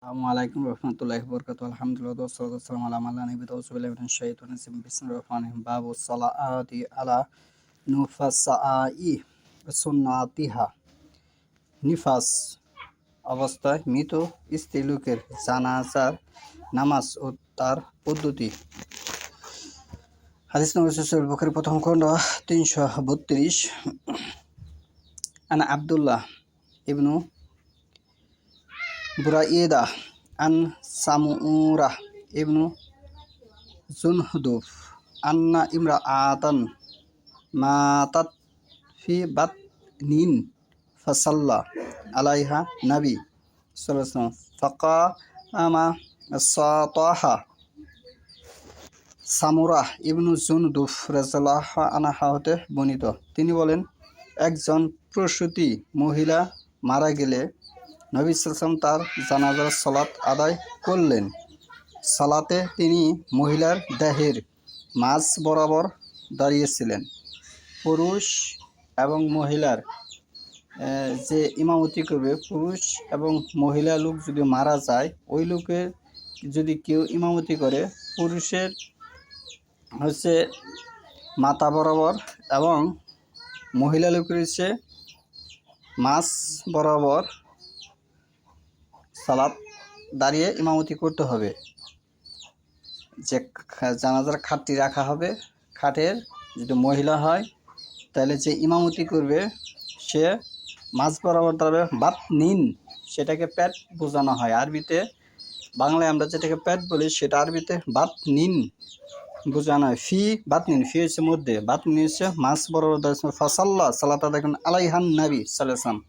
আসসালামু আলাইকুম রহমতুল্লাহি ওয়া বারাকাতুহু আলহামদুলিল্লাহ ওয়াসসালাতু ওয়াসসালামু আলা মান লা নাবিয়্যা বা'দাহু আউযু বিল্লাহি মিনাশ শাইতানির রাজিম বিসমিল্লাহির রহমানির রহিম বাবুস সালাতি আলা নুফাসাই সুন্নাতিহা নিফাস অবস্থায় মৃত স্ত্রী লোকের জানাজার নামাজ ও তার পদ্ধতি। হাদিস নম্বর সহিহ বুখারী প্রথম খণ্ড 332 আন আব্দুল্লাহ ইবনু বুরাইদা আন সামুরা ইবনু জুনহুদুফ আন্না ইমরাআতান মাতাত ফি বাতনিন ফাসাল্লা আলাইহা নবী সাল্লাল্লাহু আলাইহি ওয়াসাল্লাম ফাকামা সাতাহা সামুরা ইবনু জুনদুফ রাদিয়াল্লাহু আনহা হতে বর্ণিত। তিনি বলেন, একজন প্রসূতি মহিলা মারা গেলে নবী সাল্লাল্লাহু আলাইহি ওয়াসাল্লাম তার জানাজার সালাত আদায় করলেন। সালাতে তিনি মহিলার দেহের মাঝ বরাবর দাঁড়িয়েছিলেন। পুরুষ এবং মহিলার যে ইমামতি করবে, পুরুষ এবং মহিলা লোক যদি মারা যায়, ওই লোকের যদি কেউ ইমামতি করে, পুরুষের হচ্ছে মাথা বরাবর এবং মহিলা লোকের হচ্ছে মাঝ বরাবর সালাত দাঁড়িয়ে ইমামতি করতে হবে। যে জানাজার খাটটি রাখা হবে, খাটের যদি মহিলা হয় তাহলে যে ইমামতি করবে সে মাঝ বরাবর দাঁড়াবে। বাত নিন সেটাকে পেট বোঝানো হয় আরবিতে, বাংলায় আমরা যেটাকে পেট বলি সেটা আরবিতে বাত নিন বোঝানো হয়। ফি বাত নিন, ফি হচ্ছে মধ্যে, বাত নিন হচ্ছে মাঝ বরাবর দাঁড়িয়ে। ফাসাল্লা সালাত আদায় করেন আলাইহান নবী সাল্লাল্লাহু আলাইহি ওয়াসাল্লাম,